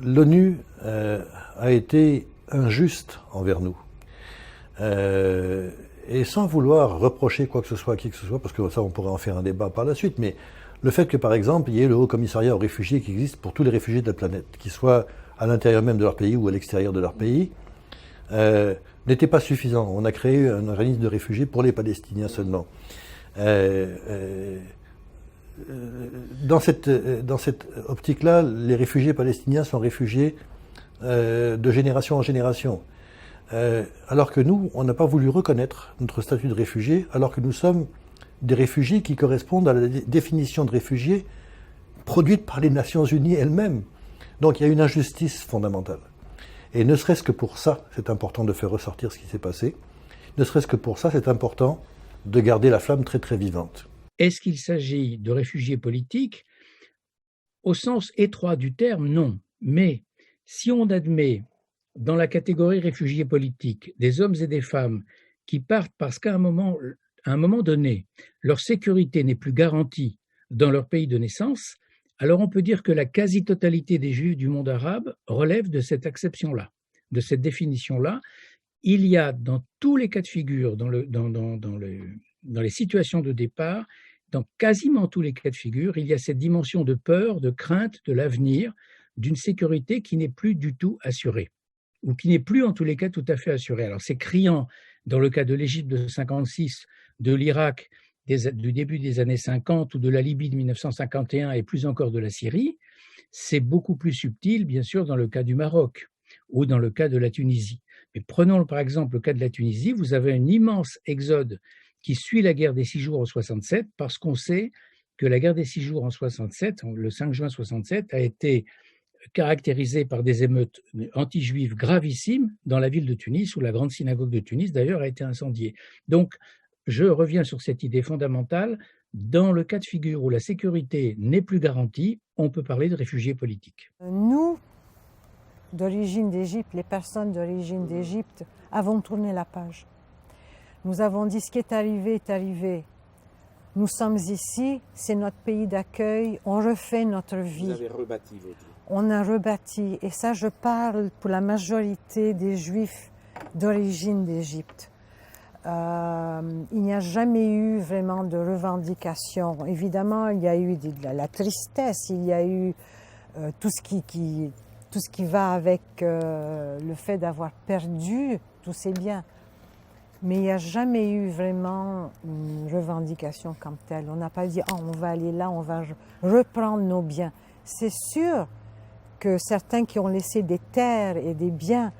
L'ONU a été injuste envers nous. Et sans vouloir reprocher quoi que ce soit à qui que ce soit, parce que ça on pourrait en faire un débat par la suite, mais le fait que par exemple il y ait le Haut Commissariat aux réfugiés qui existe pour tous les réfugiés de la planète, qu'ils soient à l'intérieur même de leur pays ou à l'extérieur de leur pays, n'était pas suffisant. On a créé un organisme de réfugiés pour les Palestiniens seulement. Dans cette optique-là, les réfugiés palestiniens sont réfugiés de génération en génération. Alors que nous, on n'a pas voulu reconnaître notre statut de réfugié, alors que nous sommes des réfugiés qui correspondent à la définition de réfugiés produite par les Nations Unies elles-mêmes. Donc il y a une injustice fondamentale. Et ne serait-ce que pour ça, c'est important de faire ressortir ce qui s'est passé. Ne serait-ce que pour ça, c'est important de garder la flamme très très vivante. Est-ce qu'il s'agit de réfugiés politiques? Au sens étroit du terme, non. Mais si on admet dans la catégorie réfugiés politiques des hommes et des femmes qui partent parce qu'à un moment, à un moment donné, leur sécurité n'est plus garantie dans leur pays de naissance, alors on peut dire que la quasi-totalité des Juifs du monde arabe relève de cette acception-là, de cette définition-là. Il y a dans tous les cas de figure, dans les situations de départ, dans quasiment tous les cas de figure, il y a cette dimension de peur, de crainte de l'avenir, d'une sécurité qui n'est plus du tout assurée, ou qui n'est plus en tous les cas tout à fait assurée. Alors c'est criant dans le cas de l'Égypte de 1956, de l'Irak du début des années 50 ou de la Libye de 1951 et plus encore de la Syrie. C'est beaucoup plus subtil, bien sûr, dans le cas du Maroc ou dans le cas de la Tunisie. Mais prenons par exemple le cas de la Tunisie, vous avez un immense exode qui suit la guerre des 6 jours en 67 parce qu'on sait que la guerre des 6 jours en 67, le 5 juin 67, a été caractérisée par des émeutes anti-juives gravissimes dans la ville de Tunis, où la grande synagogue de Tunis d'ailleurs a été incendiée. Donc, je reviens sur cette idée fondamentale. Dans le cas de figure où la sécurité n'est plus garantie, on peut parler de réfugiés politiques. Nous, d'origine d'Égypte, les personnes d'origine d'Égypte, avons tourné la page. Nous avons dit ce qui est arrivé. Nous sommes ici, c'est notre pays d'accueil, on refait notre vie. Vous avez rebâti votre vie. On a rebâti, et ça je parle pour la majorité des Juifs d'origine d'Égypte. Il n'y a jamais eu vraiment de revendication. Évidemment, il y a eu de la tristesse, il y a eu tout ce qui va avec le fait d'avoir perdu tous ces biens. Mais il n'y a jamais eu vraiment une revendication comme telle. On n'a pas dit oh, on va aller là, on va reprendre nos biens. C'est sûr que certains qui ont laissé des terres et des biens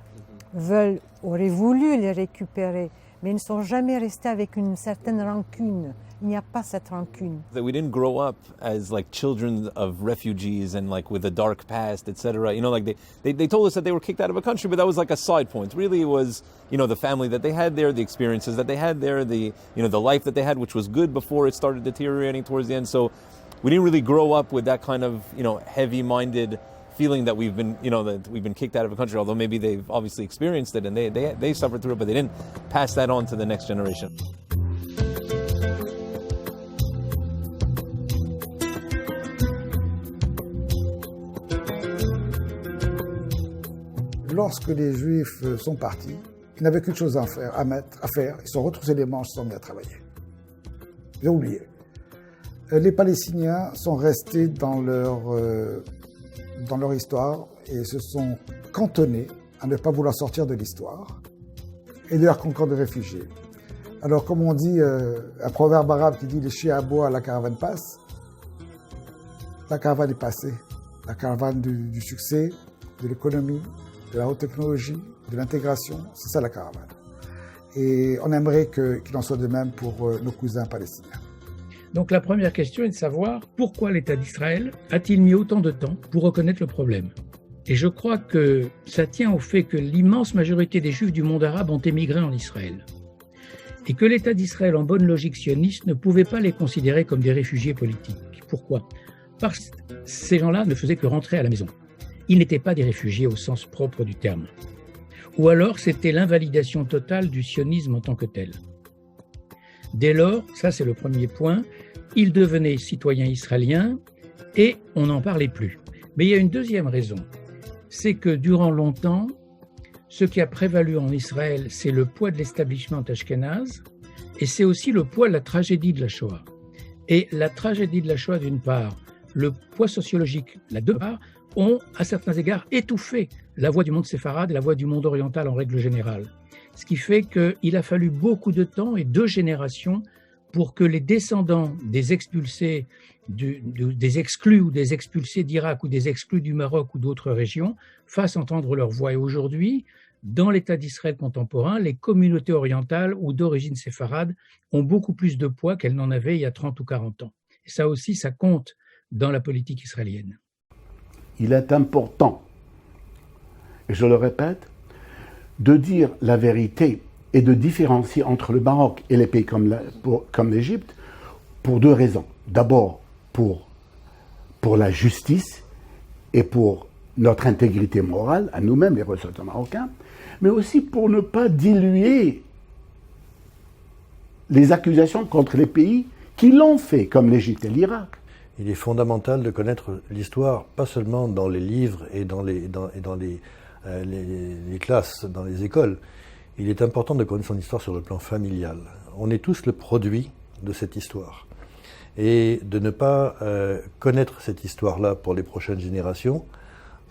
auraient voulu les récupérer, mais ils ne sont jamais restés avec une certaine rancune. Il n'y a pas cette rancune. That we didn't grow up as like children of refugees and like with a dark past, etc. You know, like they told us that they were kicked out of a country, but that was like a side point. Really, it was, you know, the family that they had there, the experiences that they had there, the life that they had, which was good before it started deteriorating towards the end. So we didn't really grow up with that kind of, you know, heavy-minded feeling that we've been kicked out of a country, although maybe they've obviously experienced it and they suffered through it, but they didn't pass that on to the next generation. Lorsque les Juifs sont partis, ils n'avaient qu'une chose à faire. Ils se sont retroussés les manches, ils se sont mis à travailler. Ils ont oublié. Les Palestiniens sont restés dans leur histoire et se sont cantonnés à ne pas vouloir sortir de l'histoire et de leur concours de réfugiés. Alors, comme on dit, un proverbe arabe qui dit « les chiens aboient, la caravane passe », la caravane est passée. La caravane du succès, de l'économie, de la haute technologie, de l'intégration, c'est ça la caravane. Et on aimerait qu'il en soit de même pour nos cousins palestiniens. Donc la première question est de savoir pourquoi l'État d'Israël a-t-il mis autant de temps pour reconnaître le problème. Et je crois que ça tient au fait que l'immense majorité des Juifs du monde arabe ont émigré en Israël. Et que l'État d'Israël, en bonne logique sioniste, ne pouvait pas les considérer comme des réfugiés politiques. Pourquoi ? Parce que ces gens-là ne faisaient que rentrer à la maison. Ils n'étaient pas des réfugiés au sens propre du terme. Ou alors c'était l'invalidation totale du sionisme en tant que tel. Dès lors, ça c'est le premier point, ils devenaient citoyens israéliens et on n'en parlait plus. Mais il y a une deuxième raison, c'est que durant longtemps, ce qui a prévalu en Israël, c'est le poids de l'establishment ashkénaze et c'est aussi le poids de la tragédie de la Shoah. Et la tragédie de la Shoah d'une part, le poids sociologique, la deux parts, ont, à certains égards, étouffé la voix du monde séfarade et la voix du monde oriental en règle générale. Ce qui fait qu'il a fallu beaucoup de temps et 2 générations pour que les descendants des expulsés, des exclus ou des expulsés d'Irak ou des exclus du Maroc ou d'autres régions fassent entendre leur voix. Et aujourd'hui, dans l'État d'Israël contemporain, les communautés orientales ou d'origine séfarade ont beaucoup plus de poids qu'elles n'en avaient il y a 30 ou 40 ans. Et ça aussi, ça compte dans la politique israélienne. Il est important, et je le répète, de dire la vérité et de différencier entre le Maroc et les pays comme l'Égypte pour 2 raisons. D'abord, pour la justice et pour notre intégrité morale, à nous-mêmes, les ressortissants marocains, mais aussi pour ne pas diluer les accusations contre les pays qui l'ont fait, comme l'Égypte et l'Irak. Il est fondamental de connaître l'histoire, pas seulement dans les livres et dans les classes, dans les écoles. Il est important de connaître son histoire sur le plan familial. On est tous le produit de cette histoire. Et de ne pas connaître cette histoire-là pour les prochaines générations,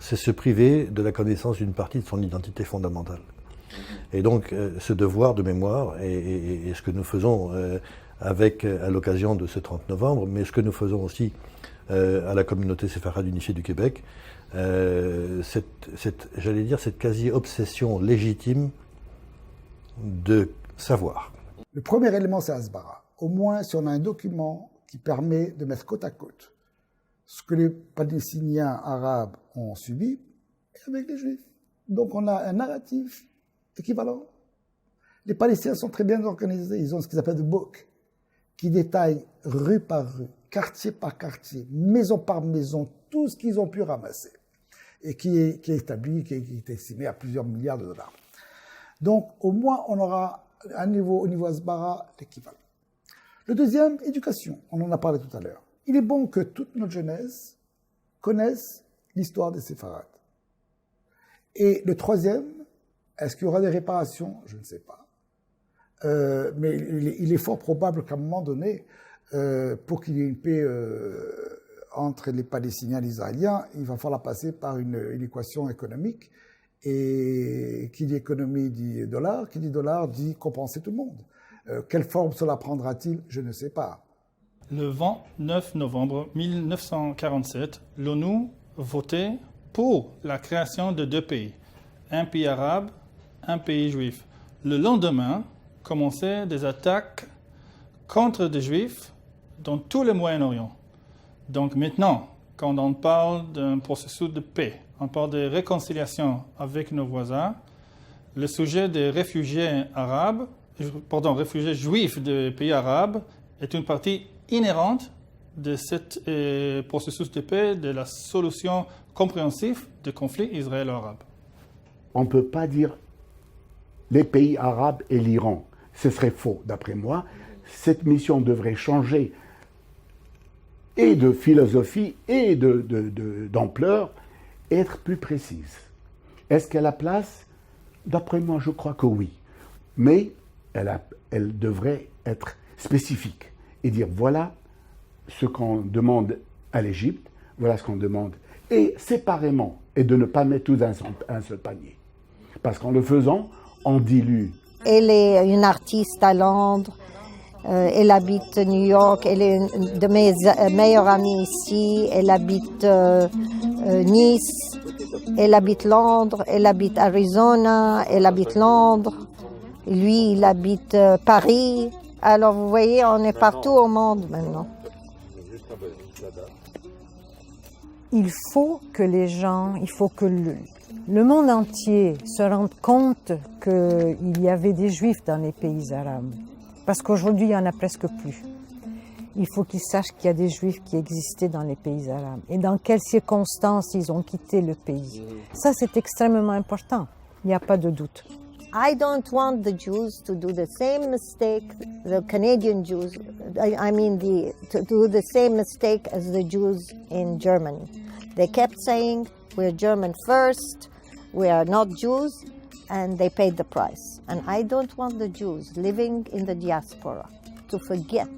c'est se priver de la connaissance d'une partie de son identité fondamentale. Et donc, ce devoir de mémoire, et ce que nous faisons à l'occasion de ce 30 novembre, mais ce que nous faisons aussi à la communauté séfarade unifiée du Québec, j'allais dire, cette quasi-obsession légitime de savoir. Le premier élément, c'est Hasbara. Au moins, si on a un document qui permet de mettre côte à côte ce que les Palestiniens arabes ont subi avec les Juifs. Donc on a un narratif équivalent. Les Palestiniens sont très bien organisés. Ils ont ce qu'ils appellent the book, qui détaille rue par rue, quartier par quartier, maison par maison, tout ce qu'ils ont pu ramasser. Et qui est établi, qui est estimé à plusieurs milliards de dollars. Donc au moins on aura au niveau Hasbara l'équivalent. Le deuxième, éducation. On en a parlé tout à l'heure. Il est bon que toute notre jeunesse connaisse l'histoire des séfarades. Et le troisième, est-ce qu'il y aura des réparations? Je ne sais pas. Mais il est fort probable qu'à un moment donné, pour qu'il y ait une paix entre les Palestiniens et les Israéliens, il va falloir passer par une équation économique. Et qui dit économie dit dollar, qui dit dollar dit compenser tout le monde. Quelle forme cela prendra-t-il? Je ne sais pas. Le 29 novembre 1947, l'ONU votait pour la création de deux pays, un pays arabe, un pays juif. Le lendemain, commençaient des attaques contre des juifs dans tout le Moyen-Orient. Donc maintenant, quand on parle d'un processus de paix, on parle de réconciliation avec nos voisins, le sujet des réfugiés juifs des pays arabes est une partie inhérente de ce processus de paix, de la solution compréhensive du conflit israélo-arabe. On ne peut pas dire les pays arabes et l'Iran. Ce serait faux, d'après moi. Cette mission devrait changer et de philosophie et d'ampleur, et être plus précise. Est-ce qu'elle a place? D'après moi, je crois que oui. Mais elle devrait être spécifique et dire voilà ce qu'on demande à l'Égypte, voilà ce qu'on demande, et séparément, et de ne pas mettre tout dans un seul panier. Parce qu'en le faisant, on dilue. Elle est une artiste à Londres, elle habite New York, elle est une de mes meilleures amies ici, elle habite Nice, elle habite Londres, elle habite Arizona, elle habite Londres, lui il habite Paris. Alors vous voyez, on est partout au monde maintenant. Il faut que les gens, il faut que le monde entier se rende compte qu'il y avait des Juifs dans les pays arabes. Parce qu'aujourd'hui, il n'y en a presque plus. Il faut qu'ils sachent qu'il y a des Juifs qui existaient dans les pays arabes et dans quelles circonstances ils ont quitté le pays. Ça, c'est extrêmement important. Il n'y a pas de doute. I don't want the Jews to do the same mistake, the Canadian Jews, to do the same mistake as the Jews in Germany. They kept saying, we're German first, we are not Jews, and they paid the price. And I don't want the Jews living in the diaspora to forget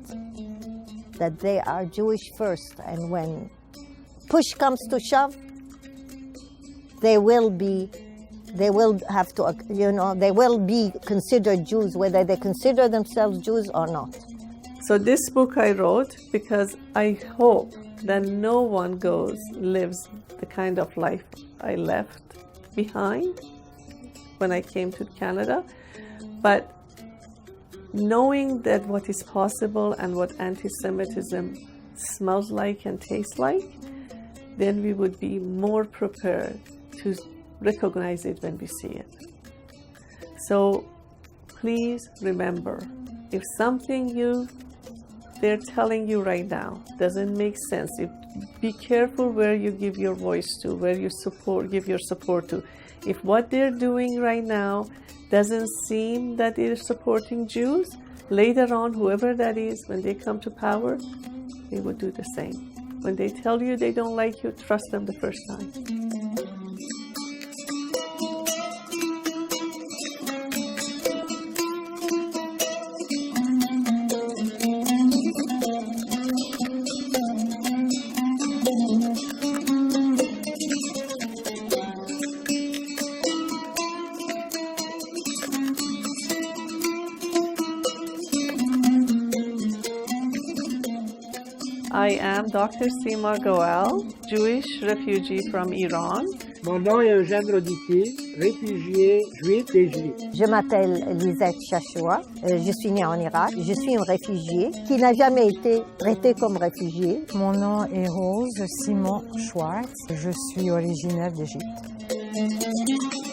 that they are Jewish first, and when push comes to shove, they will have to, they will be considered Jews, whether they consider themselves Jews or not. So this book I wrote because I hope that no one lives the kind of life I left behind when I came to Canada. But knowing that what is possible and what anti-Semitism smells like and tastes like, then we would be more prepared to recognize it when we see it. So please remember, if something they're telling you right now doesn't make sense, be careful where you give your voice to, where you give your support to. If what they're doing right now doesn't seem that they're supporting Jews, later on, whoever that is, when they come to power, they will do the same. When they tell you they don't like you, trust them the first time. I am Dr. Sima Goel, Jewish refugee from Iran. Mon nom est Eugène Roditi, réfugié juif d'Égypte. Je m'appelle Lisette Chachua, je suis née en Irak. Je suis une réfugiée qui n'a jamais été traitée comme réfugiée. Mon nom est Rose Simon Schwartz, je suis originaire d'Égypte.